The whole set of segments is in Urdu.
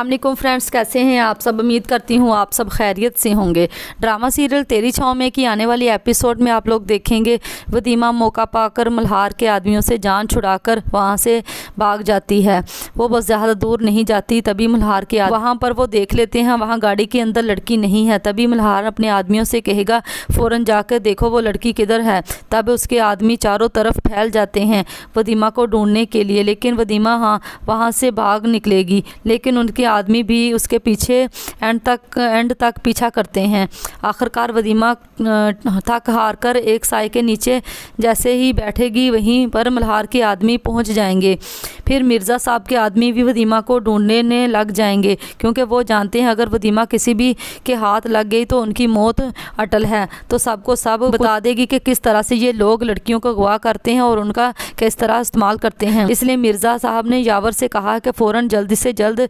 السلام علیکم فرینڈس، کیسے ہیں آپ سب؟ امید کرتی ہوں آپ سب خیریت سے ہوں گے۔ ڈرامہ سیریل تیری چھاؤں میں کی آنے والی ایپیسوڈ میں آپ لوگ دیکھیں گے ودیمہ موقع پا کر ملہار کے آدمیوں سے جان چھڑا کر وہاں سے بھاگ جاتی ہے۔ وہ بس زیادہ دور نہیں جاتی، تبھی ملہار کے وہاں پر وہ دیکھ لیتے ہیں وہاں گاڑی کے اندر لڑکی نہیں ہے۔ تبھی ملہار اپنے آدمیوں سے کہے گا فوراً جا کر دیکھو وہ لڑکی کدھر ہے۔ تب اس کے آدمی چاروں طرف پھیل جاتے ہیں ودیمہ کو ڈھونڈنے کے لیے، لیکن ودیمہ وہاں سے بھاگ نکلے گی، لیکن ان کے آدمی بھی اس کے پیچھے اینڈ تک پیچھا کرتے ہیں۔ آخرکار ودیمہ تھک ہار کر ایک سائے کے نیچے جیسے ہی بیٹھے گی وہیں پر ملہار کے آدمی پہنچ جائیں گے۔ پھر مرزا صاحب کے آدمی بھی ودیمہ کو ڈھونڈنے لگ جائیں گے، کیونکہ وہ جانتے ہیں اگر ودیمہ کسی بھی کے ہاتھ لگ گئی تو ان کی موت اٹل ہے۔ تو سب کو سب بتا دے گی کہ کس طرح سے یہ لوگ لڑکیوں کو اغوا کرتے ہیں اور ان کا کس طرح استعمال کرتے ہیں۔ اس لیے مرزا صاحب نے یاور سے کہا کہ فوراً جلد سے جلد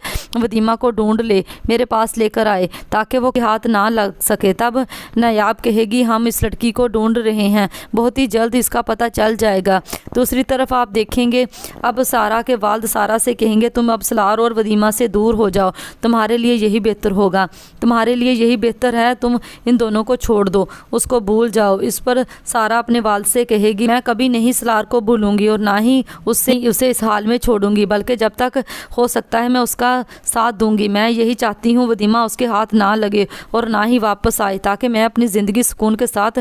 ودیمہ کو ڈھونڈ لے، میرے پاس لے کر آئے تاکہ وہ ہاتھ نہ لگ سکے۔ تب نایاب کہے گی ہم اس لڑکی کو ڈھونڈ رہے ہیں، بہت ہی جلد اس کا پتہ چل جائے گا۔ دوسری طرف آپ دیکھیں گے اب سارا کے والد سارا سے کہیں گے تم اب سلار اور ودیمہ سے دور ہو جاؤ، تمہارے لیے یہی بہتر ہوگا، تمہارے لیے یہی بہتر ہے، تم ان دونوں کو چھوڑ دو، اس کو بھول جاؤ۔ اس پر سارا اپنے والد سے کہے گی میں کبھی نہیں سلار کو بھولوں گی اور نہ ہی اسے اس حال میں چھوڑوں گی، بلکہ جب تک ہو سکتا ہے میں اس کا ساتھ دوں گی۔ میں یہی چاہتی ہوں ودیمہ اس کے ہاتھ نہ لگے اور نہ ہی واپس آئے، تاکہ میں اپنی زندگی سکون کے ساتھ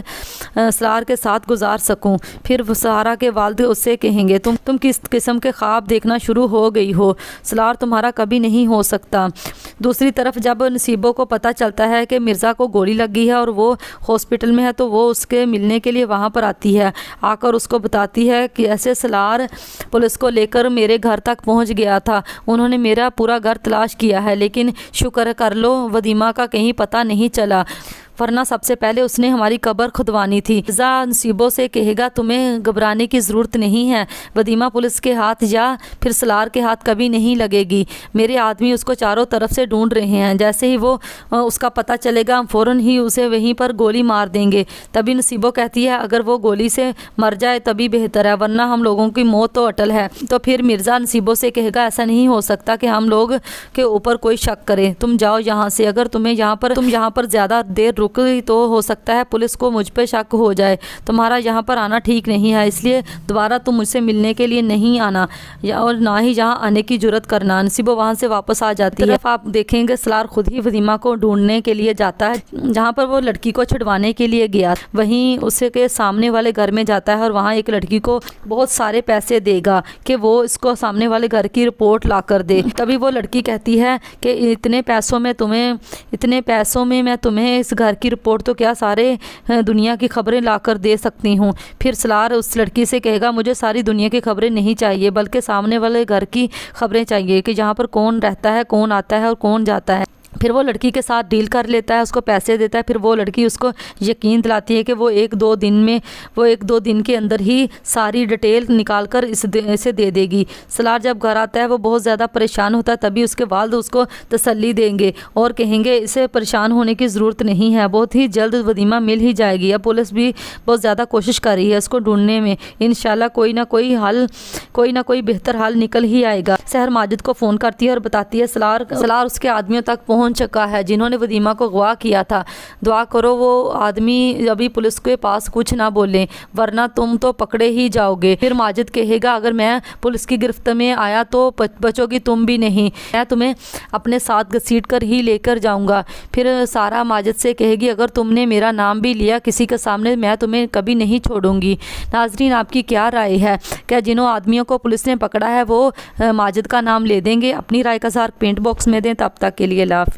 سلار کے ساتھ گزار سکوں۔ پھر سارا کے والد اس سے کہیں گے تم کس قسم کے خواب دیکھنا شروع ہو گئی ہو، سلار تمہارا کبھی نہیں ہو سکتا۔ دوسری طرف جب نصیبوں کو پتہ چلتا ہے کہ مرزا کو گولی لگی ہے اور وہ ہاسپٹل میں ہے تو وہ اس کے ملنے کے لیے وہاں پر آتی ہے، آ کر اس کو بتاتی ہے کہ ایسے سلار پولیس کو لے کر میرے گھر تک پہنچ گیا تھا، انہوں نے میرا پورا گھر تلاش کیا ہے، لیکن شکر کر لو ودیمہ کا کہیں پتہ نہیں چلا، ورنہ سب سے پہلے اس نے ہماری قبر کھدوانی تھی۔ مرزا نصیبوں سے کہے گا تمہیں گھبرانے کی ضرورت نہیں ہے، ودیمہ پولیس کے ہاتھ یا پھر سلار کے ہاتھ کبھی نہیں لگے گی، میرے آدمی اس کو چاروں طرف سے ڈھونڈ رہے ہیں، جیسے ہی وہ اس کا پتہ چلے گا ہم فوراً ہی اسے وہیں پر گولی مار دیں گے۔ تبھی نصیبوں کہتی ہے اگر وہ گولی سے مر جائے تبھی بہتر ہے، ورنہ ہم لوگوں کی موت تو اٹل ہے۔ تو پھر مرزا نصیبوں سے کہے گا ایسا نہیں ہو سکتا کہ ہم لوگ کے اوپر کوئی شک کرے، تم جاؤ یہاں سے، اگر تم یہاں پر زیادہ دیر رک تو ہو سکتا ہے پولیس کو مجھ پہ شک ہو جائے، تمہارا یہاں پر آنا ٹھیک نہیں ہے، اس لیے دوبارہ تم مجھ سے ملنے کے لیے نہیں آنا اور نہ ہی یہاں آنے کی جرات کرنا۔ نصیبہ وہاں سے واپس آ جاتی ہے۔ طرف آپ دیکھیں گے سلار خود ہی ودیمہ کو ڈھونڈنے کے لیے جاتا ہے، جہاں پر وہ لڑکی کو چھڑوانے کے لیے گیا، وہیں اس کے سامنے والے گھر میں جاتا ہے اور وہاں ایک لڑکی کو بہت سارے پیسے دے گا کہ وہ اس کو سامنے والے گھر کی رپورٹ لا کر دے۔ تبھی وہ لڑکی کہتی ہے کہ اتنے پیسوں میں میں تمہیں اس گھر کی رپورٹ تو کیا سارے دنیا کی خبریں لا کر دے سکتی ہوں۔ پھر سلار اس لڑکی سے کہے گا مجھے ساری دنیا کی خبریں نہیں چاہیے، بلکہ سامنے والے گھر کی خبریں چاہیے کہ یہاں پر کون رہتا ہے، کون آتا ہے اور کون جاتا ہے۔ پھر وہ لڑکی کے ساتھ ڈیل کر لیتا ہے، اس کو پیسے دیتا ہے، پھر وہ لڑکی اس کو یقین دلاتی ہے کہ وہ ایک دو دن کے اندر ہی ساری ڈیٹیل نکال کر اسے دے دے گی۔ سلار جب گھر آتا ہے وہ بہت زیادہ پریشان ہوتا ہے، تبھی اس کے والد اس کو تسلی دیں گے اور کہیں گے اسے پریشان ہونے کی ضرورت نہیں ہے، بہت ہی جلد ودیمہ مل ہی جائے گی۔ اب پولیس بھی بہت زیادہ کوشش کر رہی ہے اس کو ڈھونڈنے میں، انشاءاللہ کوئی نہ کوئی بہتر حل نکل ہی آئے گا۔ سحر ماجد کو فون کرتی ہے اور بتاتی ہے سلار اس کے آدمیوں تک پہنچ چکا ہے جنہوں نے ودیمہ کو اغوا کیا تھا، دعا کرو وہ آدمی ابھی پولیس کے پاس کچھ نہ بولیں ورنہ تم تو پکڑے ہی جاؤ گے۔ پھر ماجد کہے گا اگر میں پولیس کی گرفت میں آیا تو بچو گی تم بھی نہیں، میں تمہیں اپنے ساتھ گھسیٹ کر ہی لے کر جاؤں گا۔ پھر سارا ماجد سے کہے گی اگر تم نے میرا نام بھی لیا کسی کے سامنے میں تمہیں کبھی نہیں چھوڑوں گی۔ ناظرین آپ کی کیا رائے ہے؟ کیا جنہوں آدمیوں کو پولیس نے پکڑا ہے وہ ماجد کا نام لے دیں گے؟ اپنی رائے کا اظہار کمنٹ باکس میں دیں۔ تب تک کے لیے اللہ حافظ۔